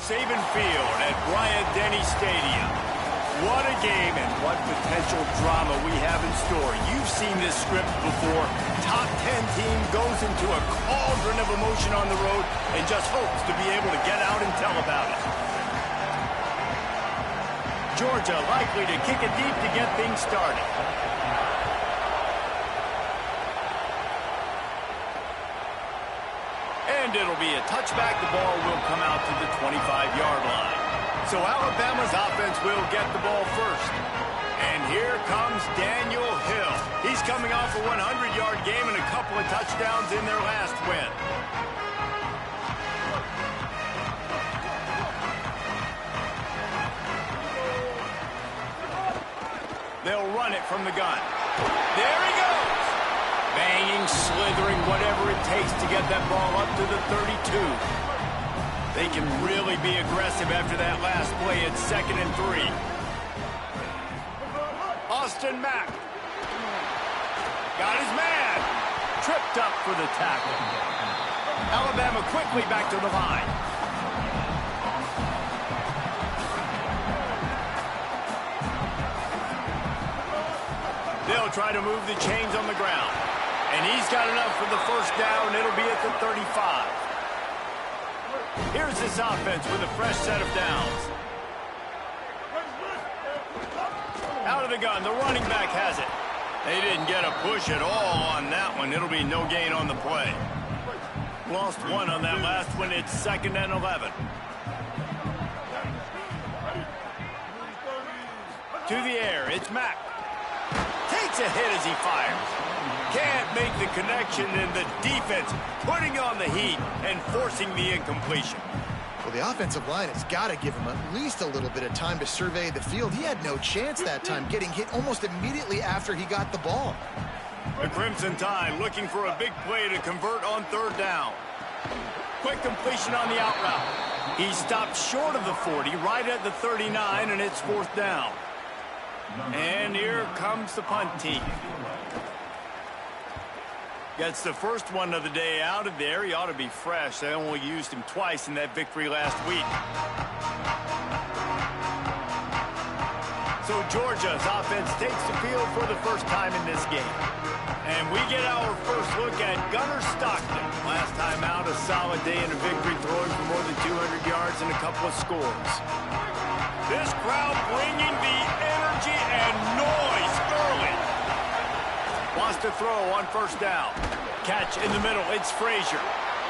Saban Field at Bryant-Denny Stadium. What a game and what potential drama we have in store. You've seen this script before. Top 10 team goes into a cauldron of emotion on the road and just hopes to be able to get out and tell about it. Georgia likely to kick it deep to get things started. And it'll be a touchback. The ball will come out to the 25-yard line. So Alabama's offense will get the ball first. And here comes Daniel Hill. He's coming off a 100-yard game and a couple of touchdowns in their last win. They'll run it from the gun. There he goes! Banging, slithering, whatever it takes to get that ball up to the 32. They can really be aggressive after that last play at 2nd and 3. Austin Mack. Got his man. Tripped up for the tackle. Alabama quickly back to the line. They'll try to move the chains on the ground. And he's got enough for the first down. It'll be at the 35. Here's this offense with a fresh set of downs. Out of the gun, the running back has it. They didn't get a push at all on that one. It'll be no gain on the play. Lost one on that last one. It's 2nd and 11. To the air, it's Mack. Takes a hit as he fires. Can't make the connection, and the defense putting on the heat and forcing the incompletion. Well, the offensive line has got to give him at least a little bit of time to survey the field. He had no chance that time, getting hit almost immediately after he got the ball. The Crimson Tide looking for a big play to convert on 3rd down. Quick completion on the out route. He stopped short of the 40, right at the 39, and it's 4th down. And here comes the punt team. Gets the first one of the day out of there. He ought to be fresh. They only used him twice in that victory last week. So Georgia's offense takes the field for the first time in this game. And we get our first look at Gunnar Stockton. Last time out, a solid day in a victory, throwing for more than 200 yards and a couple of scores. This crowd bringing the energy and noise early. Wants to throw on 1st down. Catch in the middle, it's Frazier.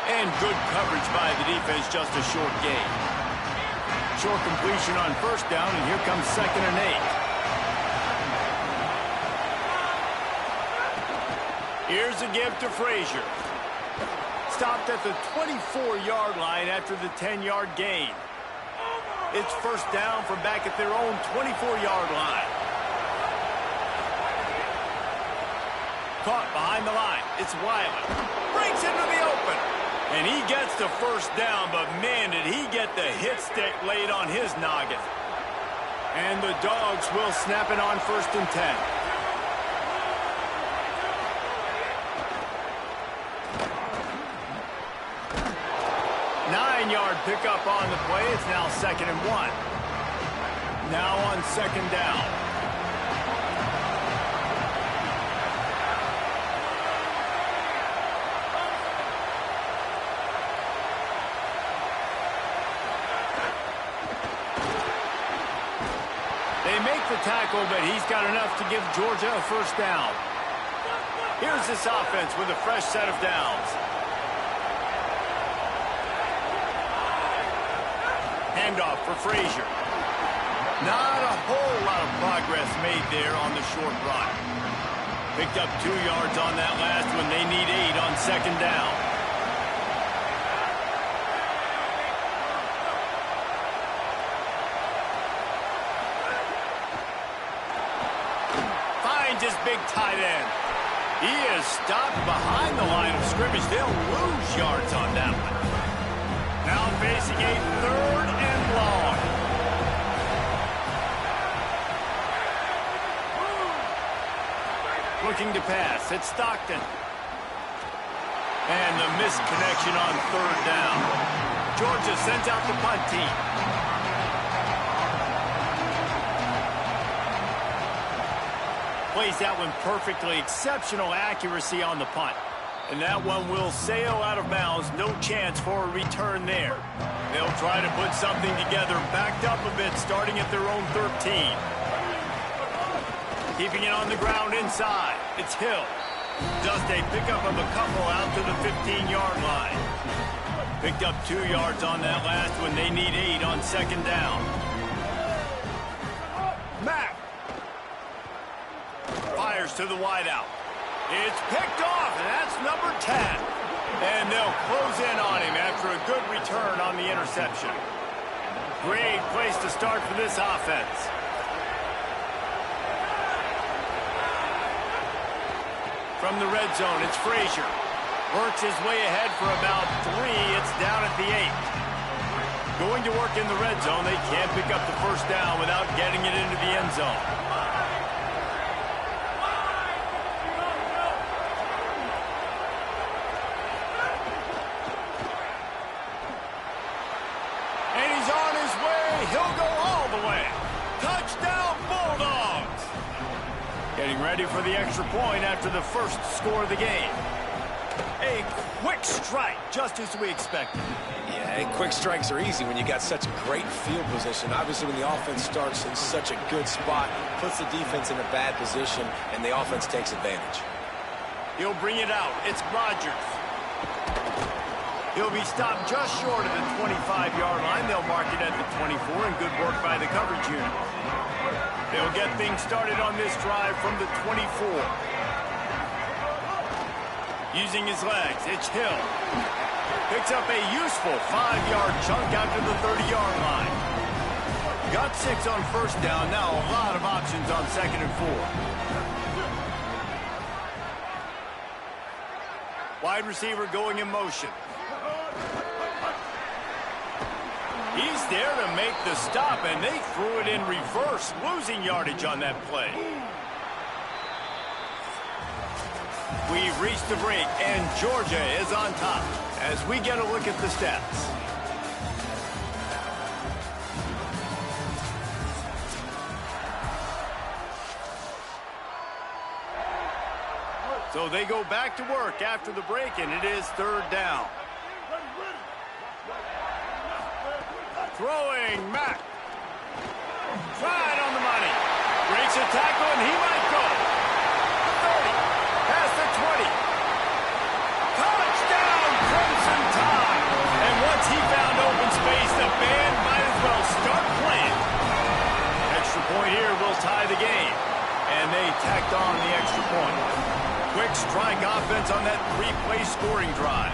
And good coverage by the defense, just a short gain. Short completion on 1st down, and here comes 2nd and 8. Here's a give to Frazier. Stopped at the 24-yard line after the 10-yard gain. It's 1st down from back at their own 24-yard line. Caught behind the line. It's Wiley. Breaks into the open. And he gets the 1st down, but man, did he get the hit stick laid on his noggin. And the Dogs will snap it on 1st and 10. Nine-yard pickup on the play. It's now 2nd and 1. Now on 2nd down. They make the tackle, but he's got enough to give Georgia a 1st down. Here's this offense with a fresh set of downs. Handoff for Frazier. Not a whole lot of progress made there on the short run. Picked up 2 yards on that last one. They need 8 on 2nd down. Finds his big tight end. He is stopped behind the line of scrimmage. They'll lose yards on that one. Now facing a 3rd and long. Looking to pass. It's Stockton. And the missed connection on 3rd down. Georgia sends out the punt team. Plays that one perfectly. Exceptional accuracy on the punt. And that one will sail out of bounds. No chance for a return there. They'll try to put something together, backed up a bit, starting at their own 13. Keeping it on the ground inside. It's Hill. Just a pickup of a couple out to the 15-yard line. Picked up 2 yards on that last one. They need 8 on second down. Mack fires to the wideout. It's picked off, and that's number 10. And they'll close in on him after a good return on the interception. Great place to start for this offense. From the red zone, it's Frazier. Works his way ahead for about 3. It's down at the 8. Going to work in the red zone. They can't pick up the first down without getting it into the end zone. And he's on his way. He'll go all the way. Touchdown, Bulldogs! Getting ready for the extra point after the first score of the game. A quick strike, just as we expected. Yeah, quick strikes are easy when you got such a great field position. Obviously, when the offense starts in such a good spot, puts the defense in a bad position, and the offense takes advantage. He'll bring it out. It's Rodgers. He'll be stopped just short of the 25-yard line. They'll mark it at the 24, and good work by the coverage unit. They'll get things started on this drive from the 24. Using his legs, it's Hill. Picks up a useful 5-yard chunk out to the 30-yard line. Got 6 on first down. Now a lot of options on second and 4. Wide receiver going in motion. He's there to make the stop, and they threw it in reverse, losing yardage on that play. We've reached the break, and Georgia is on top as we get a look at the stats. So they go back to work after the break, and it is third down. Throwing, Mack. Right on the money. Breaks a tackle, and he might go. 30, past the 20. Touchdown, Crimson Tide. And once he found open space, the band might as well start playing. Extra point here will tie the game. And they tacked on the extra point. Quick strike offense on that 3-play scoring drive.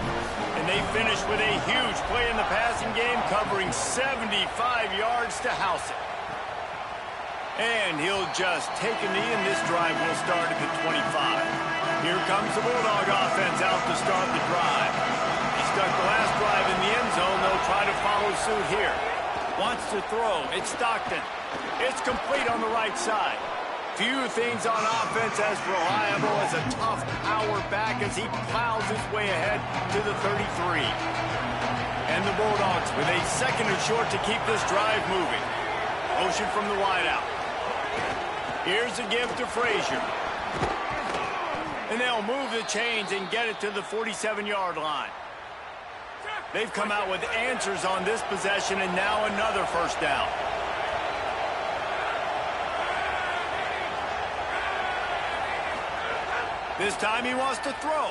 And they finish with a huge play in the passing game, covering 75 yards to house it. And he'll just take a knee, and this drive will start at the 25. Here comes the Bulldog offense out to start the drive. He stuck the last drive in the end zone. They'll try to follow suit here. Wants to throw. It's Stockton. It's complete on the right side. Few things on offense as reliable as a tough power back as he plows his way ahead to the 33. And the Bulldogs with a second and short to keep this drive moving. Motion from the wideout. Here's a give to Frazier. And they'll move the chains and get it to the 47-yard line. They've come out with answers on this possession, and now another first down. This time he wants to throw.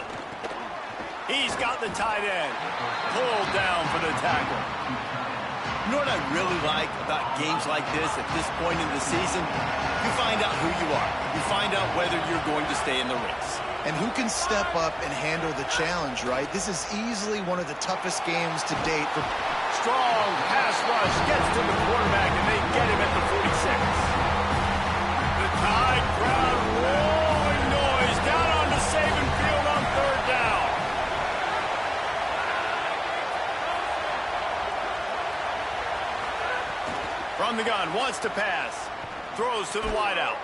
He's got the tight end. Pulled down for the tackle. You know what I really like about games like this at this point in the season? You find out who you are. You find out whether you're going to stay in the race. And who can step up and handle the challenge, right? This is easily one of the toughest games to date. Strong pass rush gets to the quarterback, and they get him at the 46. The Tide crowd rolling noise down onto Saban Field on third down. From the gun, wants to pass. Throws to the wideout.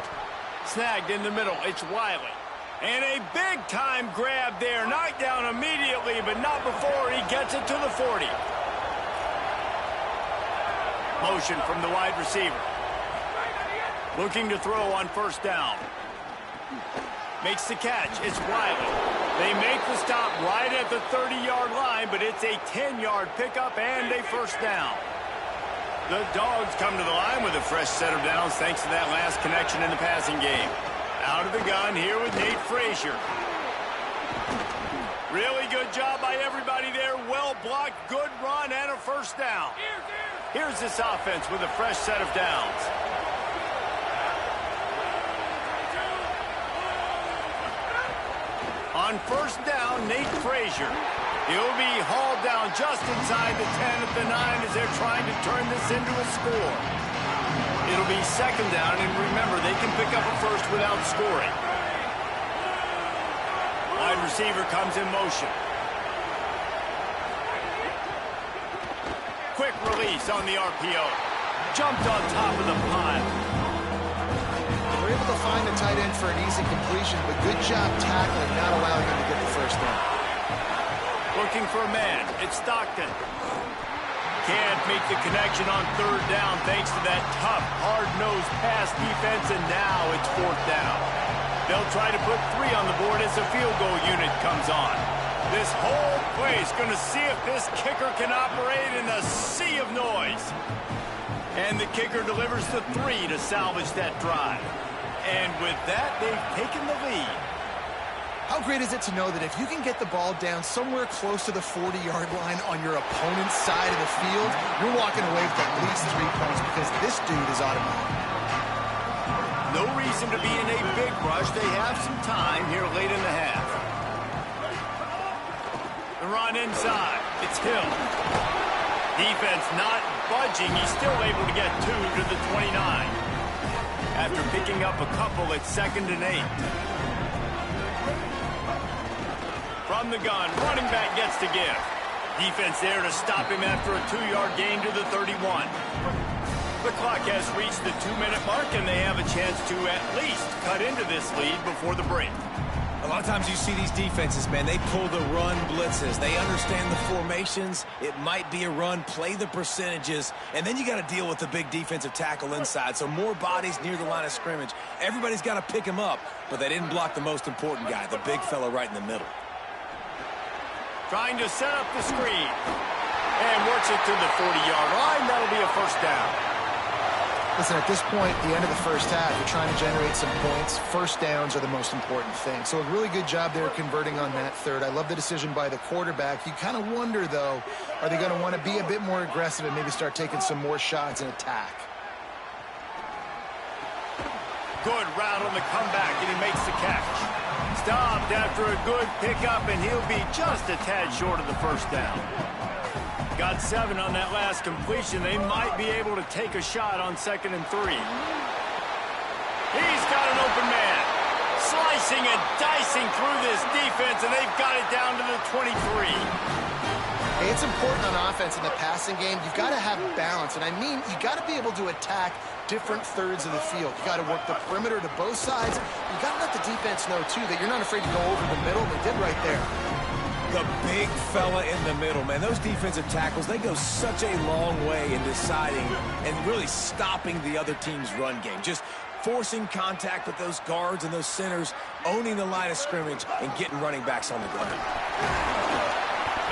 Snagged in the middle. It's Wiley. And a big-time grab there. Knocked down immediately, but not before he gets it to the 40. Motion from the wide receiver. Looking to throw on first down. Makes the catch. It's Wiley. They make the stop right at the 30-yard line, but it's a 10-yard pickup and a first down. The Dogs come to the line with a fresh set of downs thanks to that last connection in the passing game. Out of the gun here with Nate Frazier. Really good job by everybody there. Well blocked, good run, and a first down. Here's this offense with a fresh set of downs. On first down, Nate Frazier. He'll be hauled down just inside the 10 at the 9 as they're trying to turn this into a score. It'll be second down, and remember, they can pick up a first without scoring. Wide receiver comes in motion. Quick release on the RPO. Jumped on top of the pile. We're able to find the tight end for an easy completion, but good job tackling, not allowing him to get the first down. Looking for a man. It's Stockton. Can't make the connection on third down thanks to that tough, hard-nosed pass defense, and now it's fourth down. They'll try to put 3 on the board as the field goal unit comes on. This whole place going to see if this kicker can operate in a sea of noise. And the kicker delivers the 3 to salvage that drive. And with that, they've taken the lead. How great is it to know that if you can get the ball down somewhere close to the 40-yard line on your opponent's side of the field, you're walking away with at least 3 points because this dude is automatic. No reason to be in a big rush. They have some time here late in the half. The run inside. It's Hill. Defense not budging. He's still able to get 2 to the 29. After picking up a couple at 2nd and 8. From the gun, running back gets to give. Defense there to stop him after a 2-yard gain to the 31. The clock has reached the 2-minute mark, and they have a chance to at least cut into this lead before the break. A lot of times you see these defenses, man, they pull the run blitzes. They understand the formations. It might be a run, play the percentages, and then you got to deal with the big defensive tackle inside. So more bodies near the line of scrimmage. Everybody's got to pick him up, but they didn't block the most important guy, the big fella right in the middle. Trying to set up the screen. And works it to the 40-yard line. That'll be a first down. Listen, at this point, the end of the first half, you're trying to generate some points. First downs are the most important thing. So a really good job there converting on that third. I love the decision by the quarterback. You kind of wonder, though, are they going to want to be a bit more aggressive and maybe start taking some more shots and attack? Good route on the comeback, and he makes the catch. Stopped after a good pickup, and he'll be just a tad short of the first down. Got 7 on that last completion. They might be able to take a shot on 2nd and 3. He's got an open man. Slicing and dicing through this defense, and they've got it down to the 23. Hey, it's important on offense in the passing game. You've got to have balance, and I mean you got to be able to attack different thirds of the field. You got to work the perimeter to both sides. You got to let the defense know, too, that you're not afraid to go over the middle. They did right there. The big fella in the middle, man. Those defensive tackles, they go such a long way in deciding and really stopping the other team's run game. Just forcing contact with those guards and those centers, owning the line of scrimmage, and getting running backs on the ground.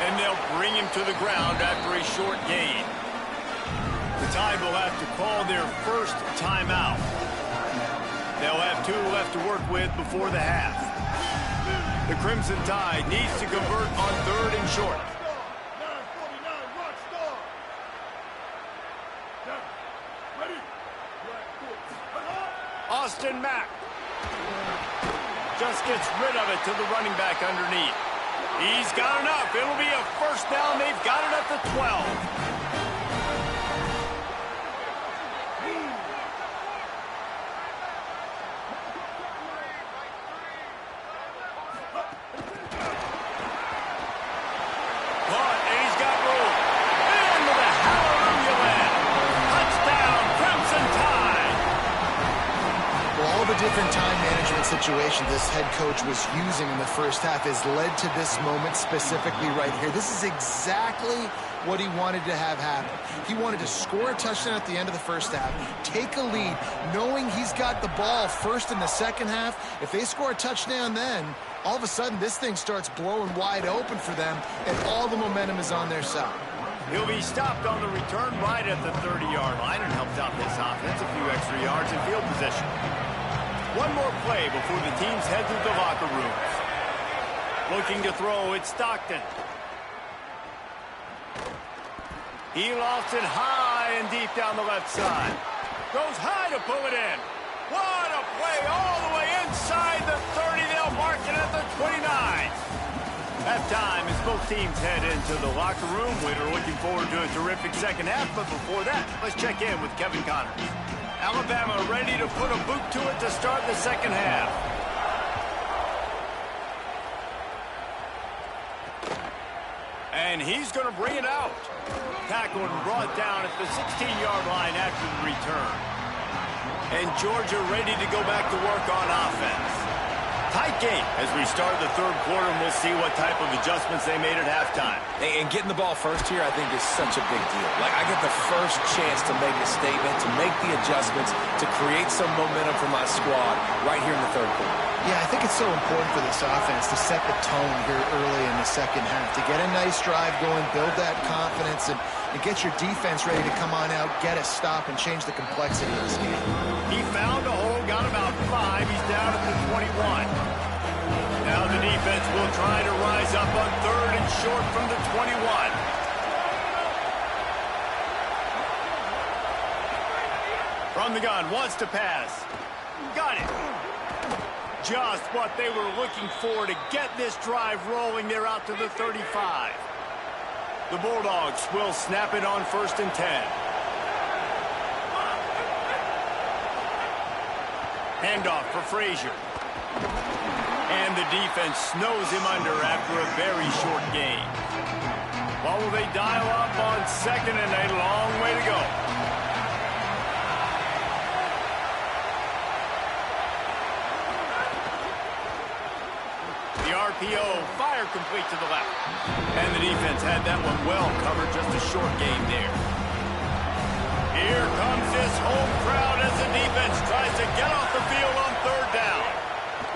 And they'll bring him to the ground after a short gain. The Tide will have to call their first timeout. They'll have 2 left to work with before the half. The Crimson Tide needs to convert on 3rd and short. Austin Mack just gets rid of it to the running back underneath. He's got enough. It'll be a first down. They've got it at the 12. Different time management situation this head coach was using in the first half has led to this moment specifically right here. This is exactly what he wanted to have happen. He wanted to score a touchdown at the end of the first half, take a lead, knowing he's got the ball first in the second half. If they score a touchdown then, all of a sudden this thing starts blowing wide open for them, and all the momentum is on their side. He'll be stopped on the return right at the 30-yard line and helps out this offense a few extra yards in field position. One more play before the teams head to the locker rooms. Looking to throw, it's Stockton. He lofts it high and deep down the left side. Goes high to pull it in. What a play all the way inside the 30. They'll mark it at the 29. Halftime as both teams head into the locker room. We're looking forward to a terrific second half, but before that, let's check in with Kevin Connors. Alabama ready to put a boot to it to start the second half. And he's going to bring it out. Tackled and brought down at the 16-yard line after the return. And Georgia ready to go back to work on offense. Tight game as we start the third quarter, and we'll see what type of adjustments they made at halftime. And getting the ball first here, I think, is such a big deal. Like, I get the first chance to make a statement, to make the adjustments, to create some momentum for my squad right here in the third quarter. Yeah, I think it's so important for this offense to set the tone here early in the second half, to get a nice drive going, build that confidence, and get your defense ready to come on out, get a stop, and change the complexity of this game. He found a hole, got about 5. He's down at the 21. Now the defense will try to rise up on third and short from the 21. From the gun, wants to pass. Got it. Just what they were looking for to get this drive rolling. They're out to the 35. The Bulldogs will snap it on 1st and 10. Handoff for Frazier. And the defense snows him under after a very short gain. What will they dial up on 2nd and a long way to go? The RPO, fire complete to the left. And the defense had that one well covered, just a short gain there. Here comes this home crowd as the defense tries to get off the field on 3rd down.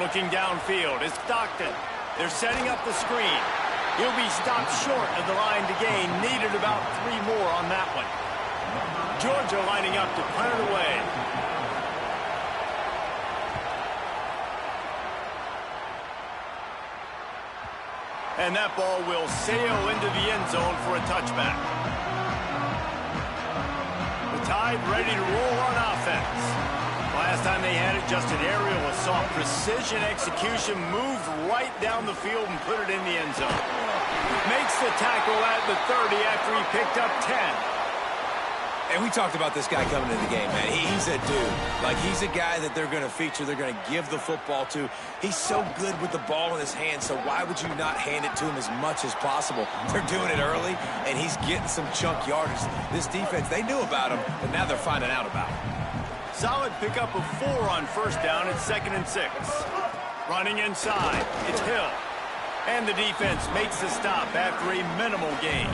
Looking downfield is Stockton. They're setting up the screen. He'll be stopped short of the line to gain. Needed about 3 more on that one. Georgia lining up to punt it away. And that ball will sail into the end zone for a touchback. The Tide ready to roll on offense. Last time they had it, just an aerial assault. Precision execution, moved right down the field and put it in the end zone. Makes the tackle at the 30 after he picked up 10. And we talked about this guy coming into the game, man. He's a dude. Like, he's a guy that they're going to feature, they're going to give the football to. He's so good with the ball in his hand, so why would you not hand it to him as much as possible? They're doing it early, and he's getting some chunk yardage. This defense, they knew about him, but now they're finding out about him. Solid pickup of 4 on 1st down at 2nd and 6. Running inside, it's Hill. And the defense makes the stop after a minimal gain.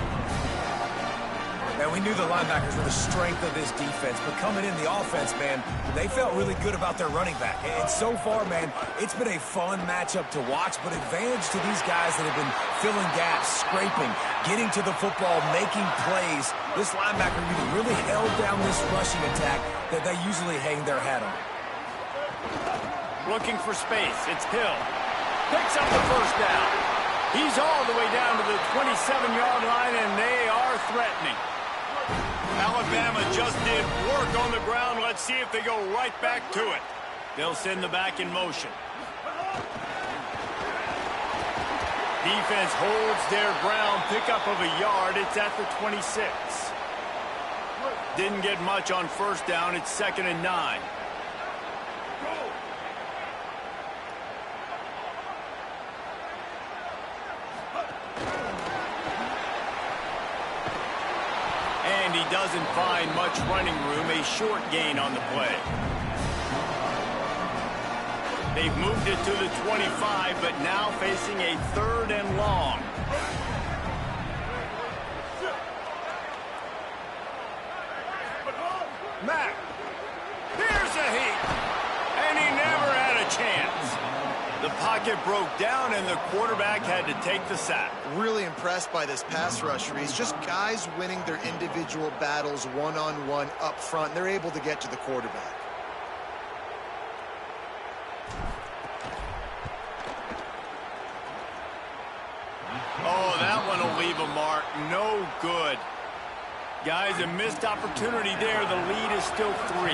Man, we knew the linebackers were the strength of this defense, but coming in the offense, man, they felt really good about their running back. And so far, man, it's been a fun matchup to watch, but advantage to these guys that have been filling gaps, scraping, getting to the football, making plays. This linebacker really held down this rushing attack that they usually hang their hat on. Looking for space, it's Hill. Picks up the 1st down. He's all the way down to the 27-yard line, and they are threatening. Alabama just did work on the ground. Let's see if they go right back to it. They'll send the back in motion. Defense holds their ground. Pickup of a yard. It's at the 26. Didn't get much on 1st down. It's 2nd and 9. And he doesn't find much running room. A short gain on the play. They've moved it to the 25, but now facing a 3rd and long. The pocket broke down, and the quarterback had to take the sack. Really impressed by this pass rush, Reese. Just guys winning their individual battles one-on-one up front. They're able to get to the quarterback. Oh, that one will leave a mark. No good. Guys, a missed opportunity there. The lead is still 3.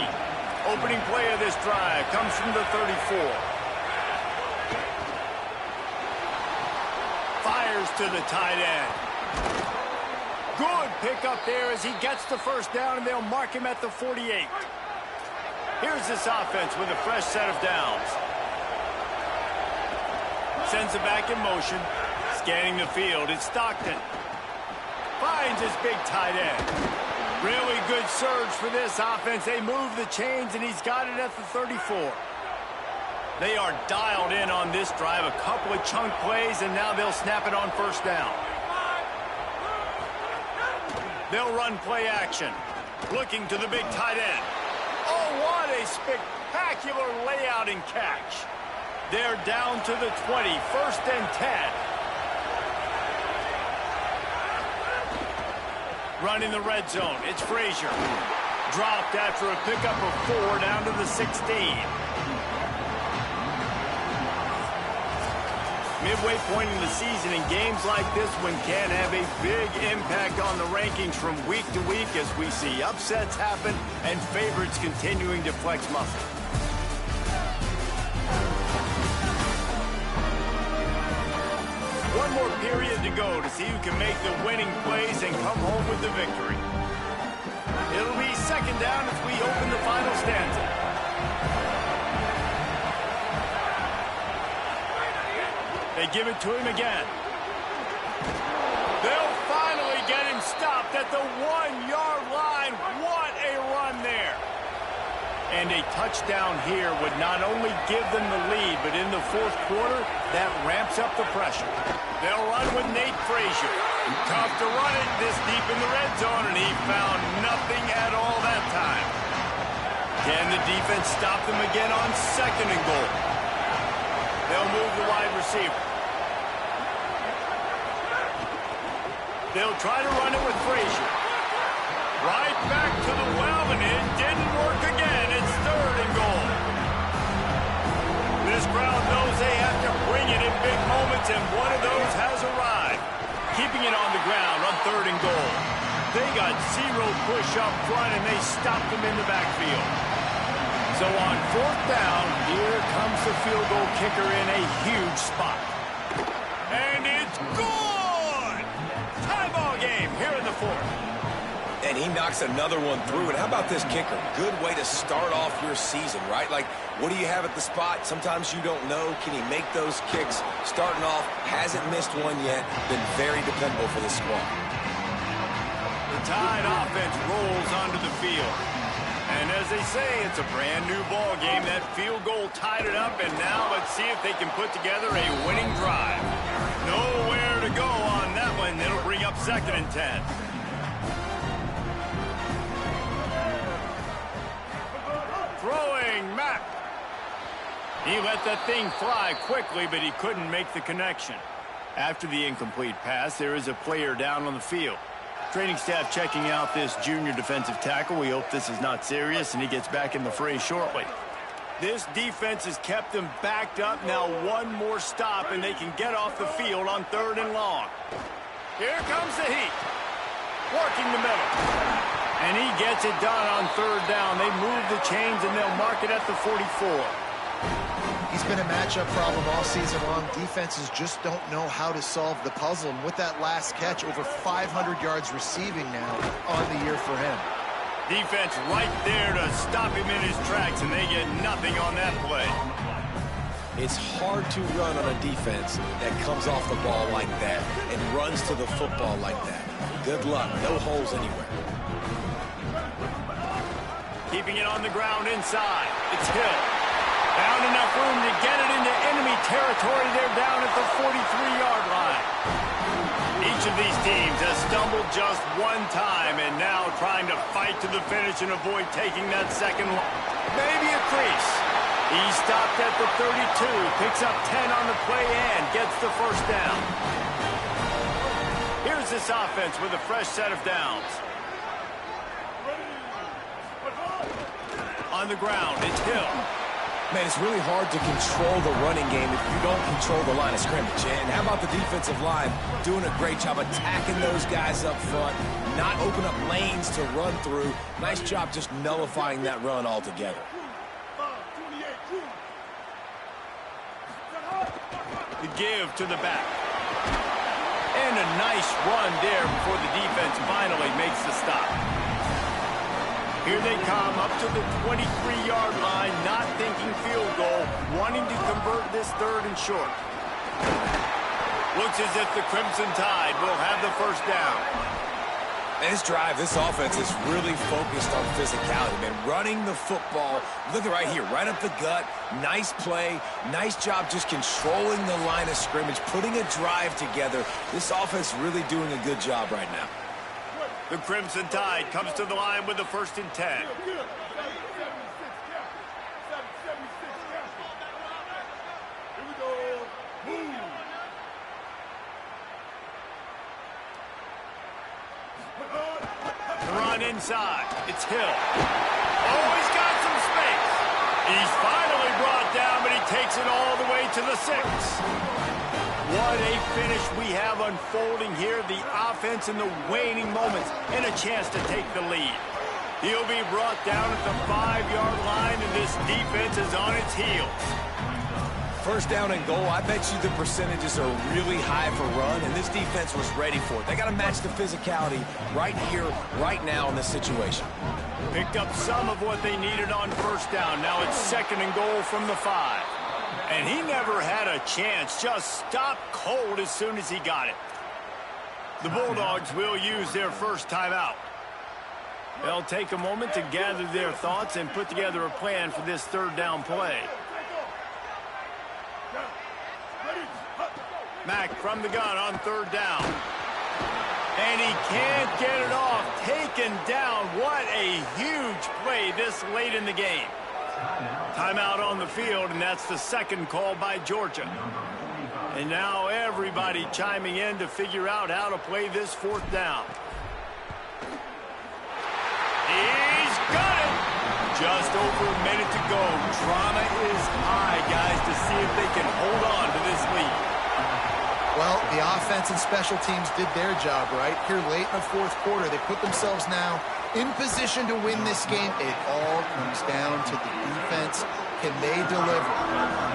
Opening play of this drive comes from the 34. Fires to the tight end. Good pickup there as he gets the first down, and they'll mark him at the 48. Here's this offense with a fresh set of downs. Sends it back in motion. Scanning the field, it's Stockton. Finds his big tight end. Really good surge for this offense. They move the chains, and he's got it at the 34. They are dialed in on this drive. A couple of chunk plays, and now they'll snap it on first down. They'll run play action. Looking to the big tight end. Oh, what a spectacular layout and catch. They're down to the 20, 1st and 10. Running the red zone, it's Frazier. Dropped after a pickup of 4 down to the 16. Midway point in the season, in games like this one can have a big impact on the rankings from week to week as we see upsets happen and favorites continuing to flex muscle. One more period to go to see who can make the winning plays and come home with the victory. It'll be 2nd down as we open the final stanza. They give it to him again. They'll finally get him stopped at the 1-yard line. What a run there. And a touchdown here would not only give them the lead, but in the 4th quarter, that ramps up the pressure. They'll run with Nate Frazier. Tough to run it this deep in the red zone, and he found nothing at all that time. Can the defense stop them again on 2nd and goal? They'll move the wide receiver. They'll try to run it with Frazier. Right back to the well, and it didn't work again. It's 3rd and goal. This crowd knows they have to bring it in big moments, and one of those has arrived. Keeping it on the ground on 3rd and goal. They got 0 push up front, and they stopped them in the backfield. So on 4th down, here comes the field goal kicker in a huge spot. And it's good! Tie ball game here in the 4th. And he knocks another one through. And how about this kicker? Good way to start off your season, right? Like, what do you have at the spot? Sometimes you don't know. Can he make those kicks? Starting off, hasn't missed one yet. Been very dependable for the squad. The Tide offense rolls onto the field. And as they say, it's a brand new ball game. That field goal tied it up, and now let's see if they can put together a winning drive. Nowhere to go on that one. It'll bring up 2nd and 10. Throwing Mack. He let that thing fly quickly, but he couldn't make the connection. After the incomplete pass, there is a player down on the field. Training staff checking out this junior defensive tackle. We hope this is not serious, and he gets back in the fray shortly. This defense has kept them backed up. Now one more stop, and they can get off the field on 3rd and long. Here comes the heat. Working the middle. And he gets it done on 3rd down. They move the chains, and they'll mark it at the 44. He's been a matchup problem all season long. Defenses just don't know how to solve the puzzle. And with that last catch, over 500 yards receiving now on the year for him. Defense right there to stop him in his tracks, and they get nothing on that play. It's hard to run on a defense that comes off the ball like that and runs to the football like that. Good luck. No holes anywhere. Keeping it on the ground inside. It's Hill. Found enough room to get it into enemy territory. They're down at the 43-yard line. Each of these teams has stumbled just one time and now trying to fight to the finish and avoid taking that second. Maybe a crease. He stopped at the 32, picks up 10 on the play and gets the first down. Here's this offense with a fresh set of downs. On the ground, it's Hill. Man, it's really hard to control the running game if you don't control the line of scrimmage. And how about the defensive line doing a great job attacking those guys up front, not open up lanes to run through. Nice job just nullifying that run altogether. The give to the back. And a nice run there before the defense finally makes the stop. Here they come up to the 23-yard line, not thinking field goal, wanting to convert this third and short. Looks as if the Crimson Tide will have the first down. And this drive, this offense is really focused on physicality, man. Running the football, look at right here, right up the gut. Nice play, nice job just controlling the line of scrimmage, putting a drive together. This offense really doing a good job right now. The Crimson Tide comes to the line with the 1st and 10. The run inside. It's Hill. Oh, he's got some space. He's finally brought down, but he takes it all the way to the 6. What a finish we have unfolding here. The offense in the waning moments and a chance to take the lead. He'll be brought down at the 5-yard line, and this defense is on its heels. First down and goal, I bet you the percentages are really high for run, and this defense was ready for it. They got to match the physicality right here, right now in this situation. Picked up some of what they needed on first down. Now it's 2nd and goal from the 5. And he never had a chance, just stopped cold as soon as he got it. The Bulldogs will use their first timeout. They'll take a moment to gather their thoughts and put together a plan for this third down play. Mack from the gun on 3rd down. And he can't get it off. Taken down. What a huge play this late in the game. Timeout on the field, and that's the 2nd call by Georgia. And now everybody chiming in to figure out how to play this 4th down. He's got it! Just over a minute to go. Drama is high, guys, to see if they can hold on to this lead. Well, the offense and special teams did their job, right? Here late in the 4th quarter, they put themselves now in position to win this game. It all comes down to the defense. Can they deliver?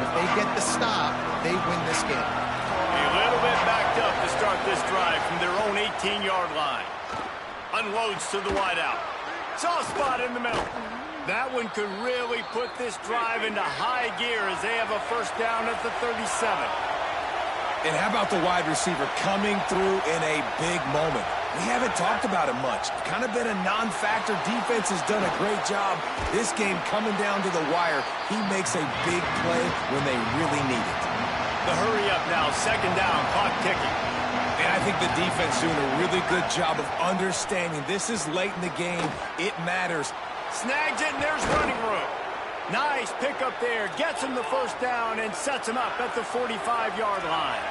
If they get the stop, they win this game. A little bit backed up to start this drive from their own 18-yard line. Unloads to the wideout. Soft spot in the middle. That one could really put this drive into high gear as they have a first down at the 37. And how about the wide receiver coming through in a big moment? We haven't talked about it much. Kind of been a non-factor. Defense has done a great job. This game coming down to the wire. He makes a big play when they really need it. The hurry up now, 2nd down, clock ticking. And I think the defense doing a really good job of understanding this is late in the game. It matters. Snags it, and there's running room. Nice pickup there. Gets him the first down and sets him up at the 45-yard line.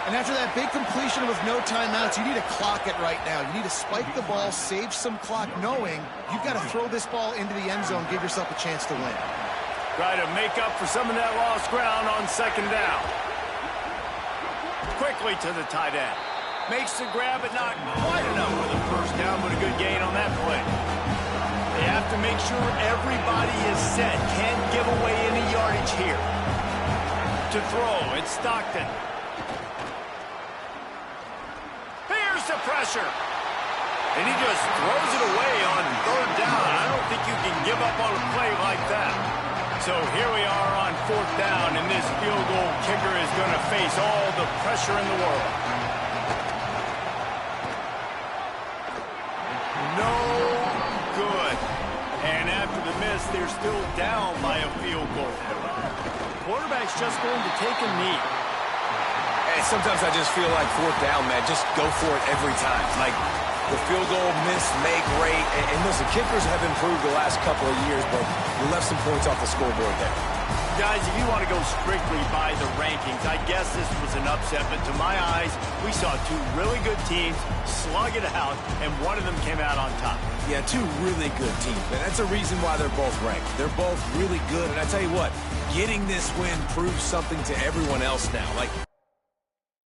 And after that big completion with no timeouts, you need to clock it right now. You need to spike the ball, save some clock, knowing you've got to throw this ball into the end zone, give yourself a chance to win. Try to make up for some of that lost ground on 2nd down. Quickly to the tight end. Makes the grab, but not quite enough for the first down, but a good gain on that play. They have to make sure everybody is set. Can't give away any yardage here. To throw, it's Stockton. Here's the pressure. And he just throws it away on 3rd down. I don't think you can give up on a play like that. So here we are on 4th down, and this field goal kicker is going to face all the pressure in the world. No good. And after the miss, they're still down by a field goal. Quarterback's just going to take a knee. Hey, sometimes I just feel like 4th down, man. Just go for it every time. Like, The field goal miss make rate. And listen, kickers have improved the last couple of years, but we left some points off the scoreboard there. Guys, if you want to go strictly by the rankings, I guess this was an upset, but to my eyes, we saw two really good teams slug it out, and one of them came out on top. Yeah, two really good teams, and that's a reason why they're both ranked. They're both really good, and I tell you what, getting this win proves something to everyone else now. Like,